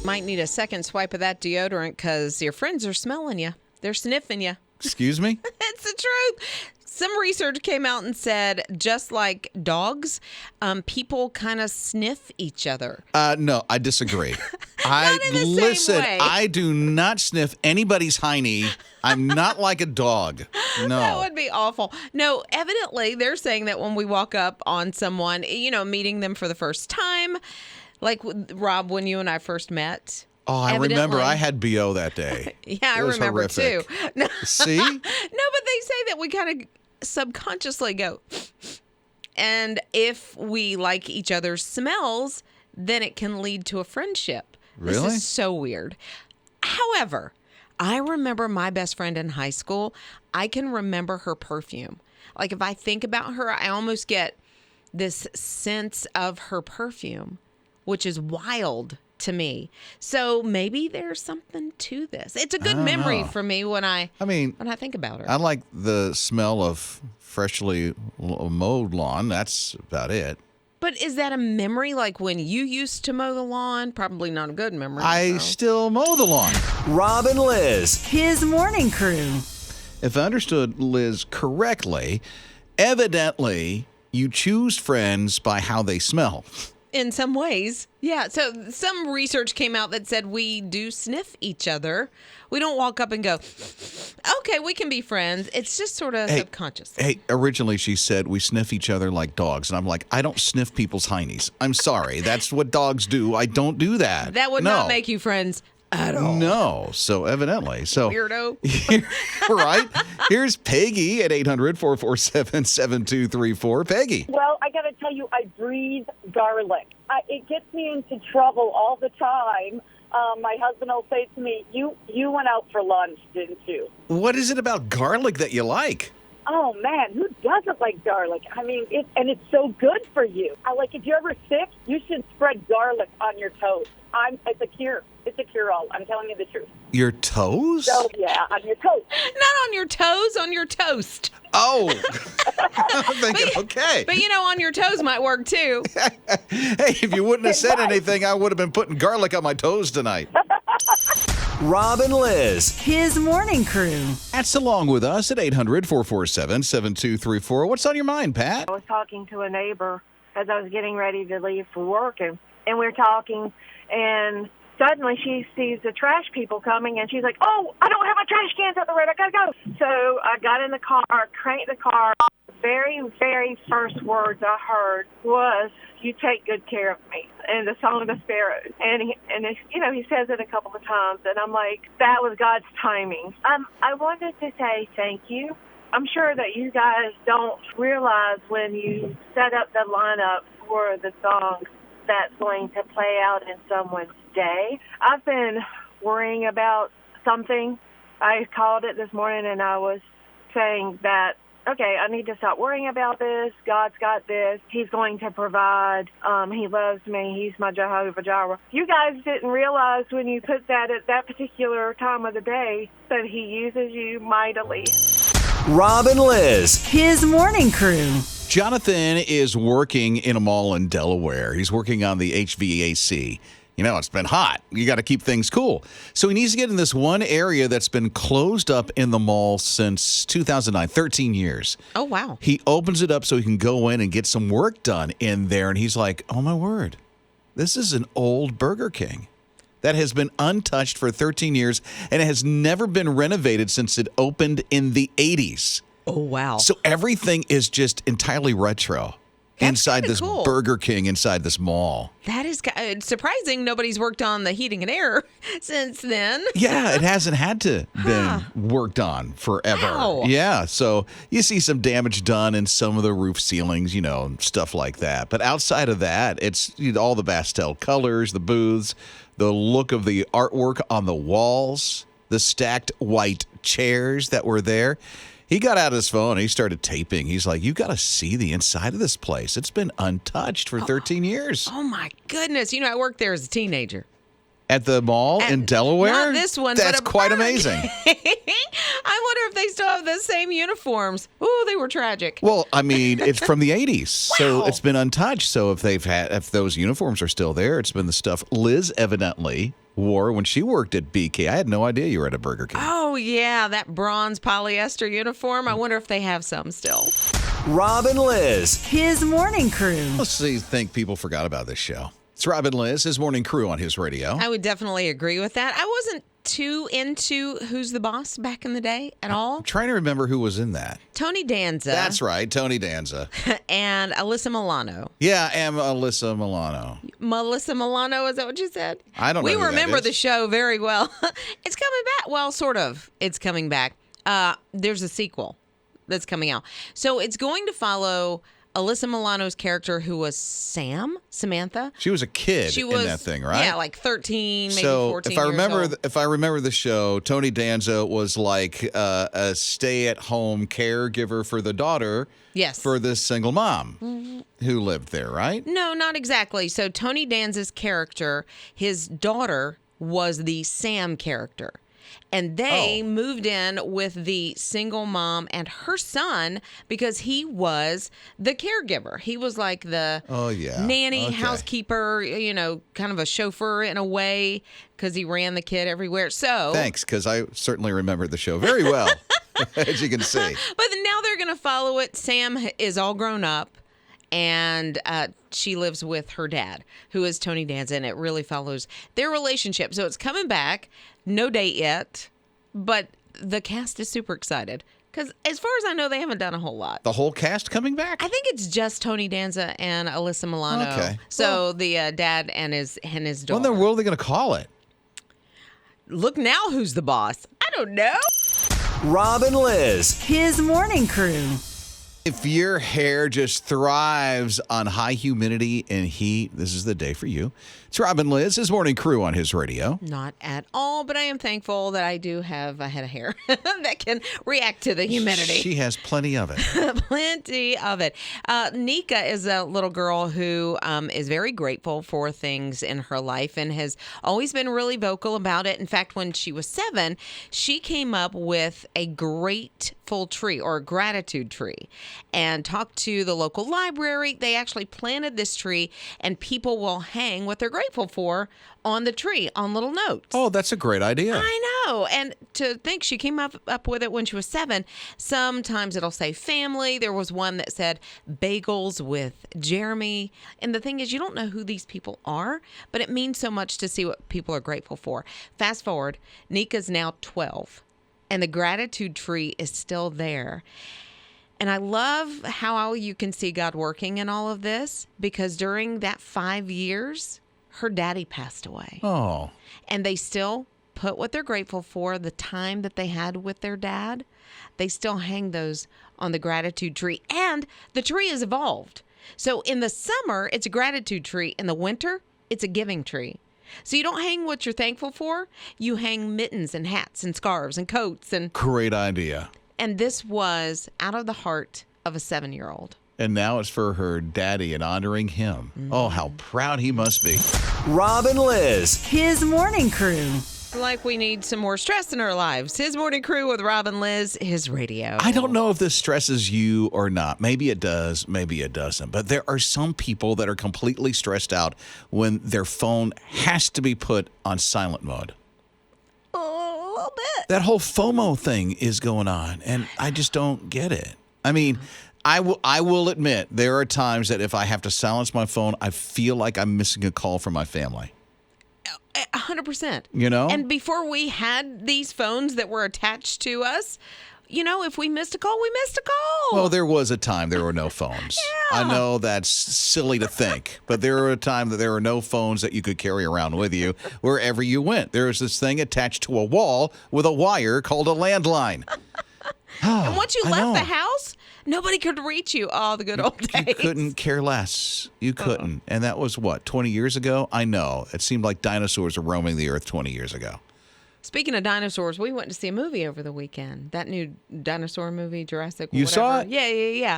Might need a second swipe of that deodorant because your friends are smelling you. They're sniffing you. Excuse me? It's the truth. Some research came out and said, just like dogs, people kind of sniff each other. No, I disagree. Same way. I do not sniff anybody's hiney. I'm not like a dog. No. That would be awful. No, evidently, they're saying that when we walk up on someone, meeting them for the first time, like Rob, when you and I first met. Oh, I remember I had BO that day. Yeah, I remember horrific. too. No. See? No, but they say that we kind of subconsciously go, and if we like each other's smells, then it can lead to a friendship. Really? This is so weird. However, I remember my best friend in high school. I can remember her perfume. Like if I think about her, I almost get this sense of her perfume, which is wild to me. So maybe there's something to this. It's a good memory for me when I think about her. I like the smell of freshly mowed lawn. That's about it. But is that a memory like when you used to mow the lawn? Probably not a good memory. I still mow the lawn. Rob and Liz, his morning crew. If I understood Liz correctly, evidently you choose friends by how they smell. In some ways. Yeah. So some research came out that said we do sniff each other. We don't walk up and go, okay, we can be friends. It's just sort of subconscious. Hey, originally she said we sniff each other like dogs. And I'm like, I don't sniff people's heinies. I'm sorry. That's what dogs do. I don't do that. That would not make you friends at all. No. So evidently. So weirdo. Right? Here's Peggy at 800-447-7234. Peggy. Well, I got to tell you, I breathe garlic. It gets me into trouble all the time. My husband will say to me, you went out for lunch, didn't you? What is it about garlic that you like? Oh, man, who doesn't like garlic? I mean, it's so good for you. If you're ever sick, you should spread garlic on your toast. It's a cure. It's a cure-all. I'm telling you the truth. Your toes? So, yeah, on your toast. Not on your toes, on your toast. Oh. I'm thinking, okay. But, on your toes might work, too. Hey, if you wouldn't have said anything, I would have been putting garlic on my toes tonight. Rob and Liz, his morning crew. That's along with us at 800-447-7234. What's on your mind, Pat? I was talking to a neighbor as I was getting ready to leave for work, and we were talking, and suddenly she sees the trash people coming, and she's like, oh, I don't have my trash cans at the road. I got to go. So I got in the car, cranked the car. The very, very first words I heard was, you take good care of me, and the Song of the Sparrows. And he says it a couple of times, and I'm like, that was God's timing. I wanted to say thank you. I'm sure that you guys don't realize when you set up the lineup for the songs that's going to play out in someone's day. I've been worrying about something. I called it this morning, and I was saying that, okay, I need to stop worrying about this. God's got this. He's going to provide. He loves me. He's my Jehovah Jireh. You guys didn't realize when you put that at that particular time of the day that he uses you mightily. Rob and Liz, his morning crew. Jonathan is working in a mall in Delaware. He's working on the HVAC. It's been hot. You got to keep things cool. So he needs to get in this one area that's been closed up in the mall since 2009, 13 years. Oh, wow. He opens it up so he can go in and get some work done in there. And he's like, oh, my word. This is an old Burger King that has been untouched for 13 years, and it has never been renovated since it opened in the 80s. Oh, wow. So everything is just entirely retro. That's inside this cool. Burger King, inside this mall. That is surprising. Nobody's worked on the heating and air since then. Yeah, it hasn't had to been worked on forever. Wow. Yeah, so you see some damage done in some of the roof ceilings, stuff like that. But outside of that, it's all the pastel colors, the booths, the look of the artwork on the walls, the stacked white chairs that were there. He got out his phone and he started taping. He's like, you got to see the inside of this place. It's been untouched for 13 years. Oh, my goodness. I worked there as a teenager. At the mall in Delaware? Not this one, That's but a quite Burger amazing. King. I wonder if they still have the same uniforms. Ooh, they were tragic. Well, I mean, it's from the 80s, so Wow. it's been untouched. So if those uniforms are still there, it's been the stuff Liz evidently wore when she worked at BK. I had no idea you were at a Burger King. Oh, yeah, that bronze polyester uniform. I wonder if they have some still. Rob and Liz. His morning crew. Let's see, think people forgot about this show. It's Rob and Liz, his morning crew on his radio. I would definitely agree with that. I wasn't too into Who's the Boss back in the day at all. I'm trying to remember who was in that. Tony Danza. That's right, Tony Danza. And Alyssa Milano. Yeah, and Alyssa Milano. Melissa Milano, is that what you said? I don't know We who that remember is. the show very well. It's coming back. Well, sort of. It's coming back. There's a sequel that's coming out. So it's going to follow Alyssa Milano's character, who was Samantha. She was a kid She in was that thing, right? Yeah, like 13, maybe so 14 if I remember, years old. if I remember the show, Tony Danza was like a stay-at-home caregiver for the daughter. Yes. For this single mom who lived there, right? No, not exactly. So Tony Danza's character, his daughter was the Sam character. And they moved in with the single mom and her son because he was the caregiver. He was like the nanny, Okay. housekeeper, kind of a chauffeur in a way because he ran the kid everywhere. So Thanks, because I certainly remember the show very well, as you can see. But now they're going to follow it. Sam is all grown up, and she lives with her dad, who is Tony Danza, and it really follows their relationship. So it's coming back. No date yet, but the cast is super excited because as far as I know, they haven't done a whole lot. The whole cast coming back? I think it's just Tony Danza and Alyssa Milano. Okay. So the dad and his daughter. What in the world are they going to call it? Look now, who's the boss? I don't know. Rob and Liz. His morning crew. If your hair just thrives on high humidity and heat, this is the day for you. It's Rob and Liz, his morning crew on his radio. Not at all, but I am thankful that I do have a head of hair that can react to the humidity. She has plenty of it. Plenty of it. Nika is a little girl who is very grateful for things in her life and has always been really vocal about it. In fact, when she was 7, she came up with a grateful tree or a gratitude tree and talked to the local library. They actually planted this tree, and people will hang what they're grateful for on the tree on little notes. Oh, that's a great idea. I know. And to think she came up with it when she was 7. Sometimes it'll say family. There was one that said bagels with Jeremy. And the thing is, you don't know who these people are, but it means so much to see what people are grateful for. Fast forward, Nika's now 12, and the gratitude tree is still there. And I love how you can see God working in all of this, because during that 5 years, her daddy passed away. Oh. And they still put what they're grateful for, the time that they had with their dad. They still hang those on the gratitude tree. And the tree has evolved. So in the summer, it's a gratitude tree. In the winter, it's a giving tree. So you don't hang what you're thankful for. You hang mittens and hats and scarves and coats. Great idea. And this was out of the heart of a 7-year-old. And now it's for her daddy and honoring him. Oh, how proud he must be. Rob and Liz. His morning crew. Like we need some more stress in our lives. His morning crew with Rob and Liz, his radio. I don't know if this stresses you or not. Maybe it does, maybe it doesn't. But there are some people that are completely stressed out when their phone has to be put on silent mode. A little bit. That whole FOMO thing is going on, and I just don't get it. I mean, I will admit there are times that if I have to silence my phone, I feel like I'm missing a call from my family. 100%. You know? And before we had these phones that were attached to us, if we missed a call, we missed a call. Well, there was a time there were no phones. Yeah. I know that's silly to think, but there were a time that there were no phones that you could carry around with you wherever you went. There was this thing attached to a wall with a wire called a landline. And once you I left know. the house, nobody could reach you. Oh, the good old days. You couldn't care less. You couldn't. And that was, 20 years ago? I know. It seemed like dinosaurs were roaming the earth 20 years ago. Speaking of dinosaurs, we went to see a movie over the weekend. That new dinosaur movie, Jurassic. You saw it? Yeah.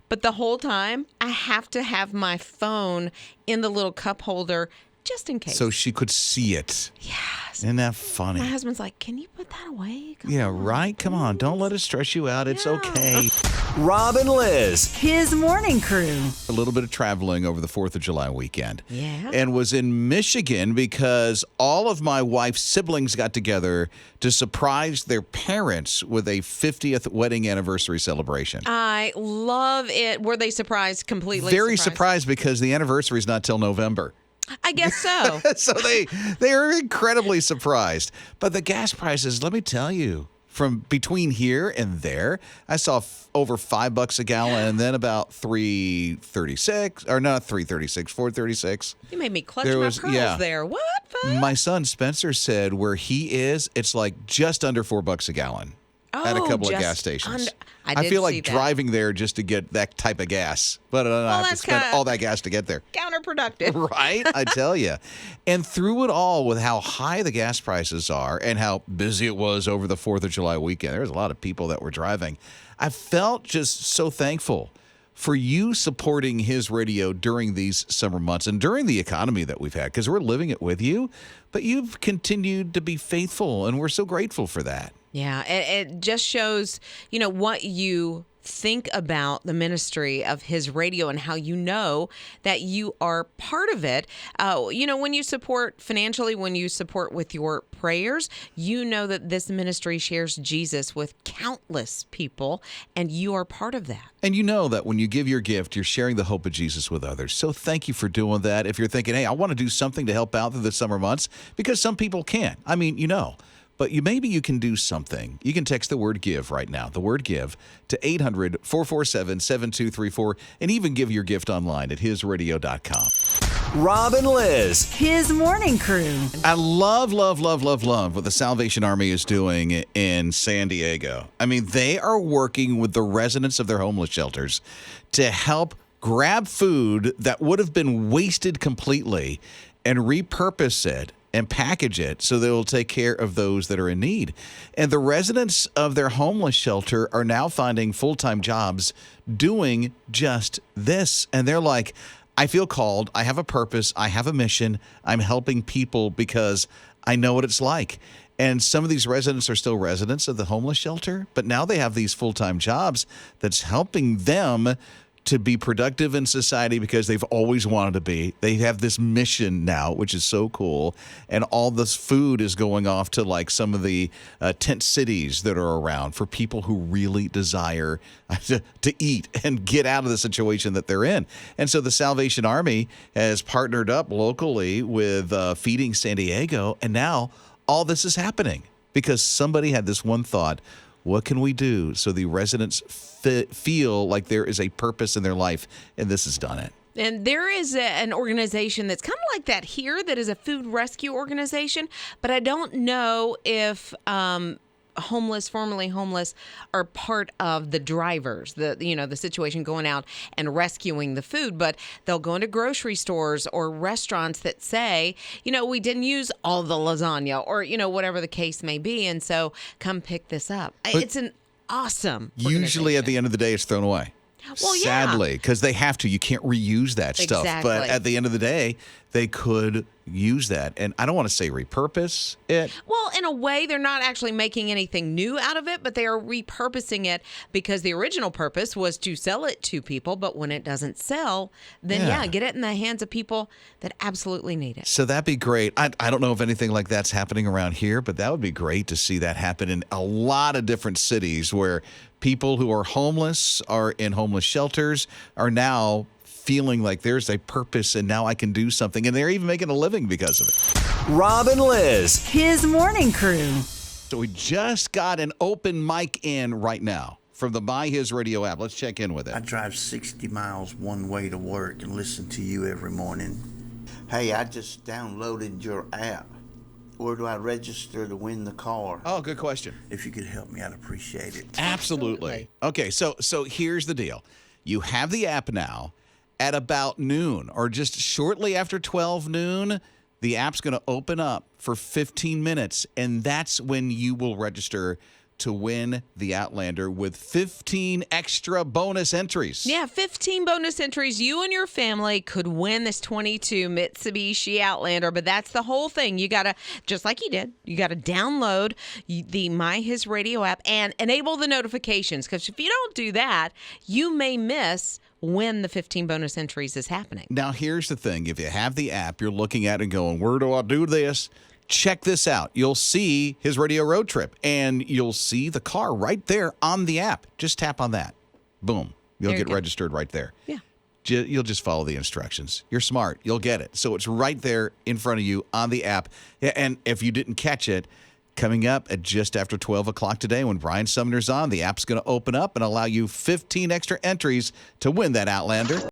But the whole time, I have to have my phone in the little cup holder just in case. So she could see it. Yes. Isn't that funny? My husband's like, can you put that away? Come Yeah, on, right? Come on. Don't let it stress you out. It's Yeah. okay. Rob and Liz. His morning crew. A little bit of traveling over the 4th of July weekend. Yeah. And was in Michigan because all of my wife's siblings got together to surprise their parents with a 50th wedding anniversary celebration. I love it. Were they surprised? Completely Very surprised because the anniversary is not till November. I guess so. So they are incredibly surprised. But the gas prices, let me tell you, from between here and there, I saw over $5 a gallon and then about $3.36, or not $3.36, $4.36. You made me clutch There my was- pearls yeah. there. What? Fuck? My son Spencer said where he is, it's like just under $4 a gallon at a Oh, couple of just gas stations. I I did feel see like that. driving there just to get that type of gas, but I don't have to that's spend kinda- all that gas to get there. Counterproductive. Right? I tell you. And through it all, with how high the gas prices are and how busy it was over the 4th of July weekend, there was a lot of people that were driving. I felt just so thankful for you supporting his radio during these summer months and during the economy that we've had, because we're living it with you, but you've continued to be faithful, and we're so grateful for that. Yeah, it just shows, what you think about the ministry of his radio and how you know that you are part of it. When you support financially, when you support with your prayers, you know that this ministry shares Jesus with countless people, and you are part of that. And you know that when you give your gift, you're sharing the hope of Jesus with others. So thank you for doing that. If you're thinking, hey, I want to do something to help out through the summer months, because some people can't. I mean, but maybe you can do something. You can text the word GIVE right now, the word GIVE, to 800-447-7234, and even give your gift online at hisradio.com. Rob and Liz. His morning crew. I love what the Salvation Army is doing in San Diego. I mean, they are working with the residents of their homeless shelters to help grab food that would have been wasted completely and repurpose it and package it so they will take care of those that are in need. And the residents of their homeless shelter are now finding full-time jobs doing just this. And they're like, I feel called. I have a purpose. I have a mission. I'm helping people because I know what it's like. And some of these residents are still residents of the homeless shelter, but now they have these full-time jobs that's helping them to be productive in society because they've always wanted to be. They have this mission now, which is so cool. And all this food is going off to like some of the tent cities that are around for people who really desire to eat and get out of the situation that they're in. And so the Salvation Army has partnered up locally with Feeding San Diego. And now all this is happening because somebody had this one thought: what can we do so the residents feel like there is a purpose in their life? And this has done it. And there is an organization that's kind of like that here that is a food rescue organization, but I don't know if formerly homeless, are part of the drivers, the situation going out and rescuing the food, but they'll go into grocery stores or restaurants that say, we didn't use all the lasagna or, whatever the case may be. And so come pick this up. It's an awesome Usually at the end of the day, it's thrown away. Well, yeah. Sadly, because they have to. You can't reuse that stuff. Exactly. But at the end of the day, they could use that. And I don't want to say repurpose it. Well, in a way, they're not actually making anything new out of it, but they are repurposing it because the original purpose was to sell it to people. But when it doesn't sell, then get it in the hands of people that absolutely need it. So that'd be great. I don't know if anything like that's happening around here, but that would be great to see that happen in a lot of different cities where people who are homeless, are in homeless shelters, are now feeling like there's a purpose and now I can do something. And they're even making a living because of it. Rob and Liz. His morning crew. So we just got an open mic in right now from the My HISRadio app. Let's check in with it. I drive 60 miles one way to work and listen to you every morning. Hey, I just downloaded your app. Where do I register to win the car? Oh, good question. If you could help me, I'd appreciate it. Absolutely. Okay, so here's the deal. You have the app now. At about noon or just shortly after 12 noon, the app's going to open up for 15 minutes, and that's when you will register to win the Outlander with 15 extra bonus entries. Yeah, 15 bonus entries. You and your family could win this 22 Mitsubishi Outlander, but that's the whole thing. You got to, just like you did, you got to download the My HISRadio app and enable the notifications, because if you don't do that, you may miss when the 15 bonus entries is happening. Now, here's the thing. If you have the app, you're looking at it and going, where do I do this? Check this out. You'll see his radio road trip, and you'll see the car right there on the app. Just tap on that. Boom. You'll There you get go. registered right there. Yeah. You'll just follow the instructions. You're smart. You'll get it. So it's right there in front of you on the app. And if you didn't catch it, coming up at just after 12 o'clock today when Brian Sumner's on, the app's going to open up and allow you 15 extra entries to win that Outlander.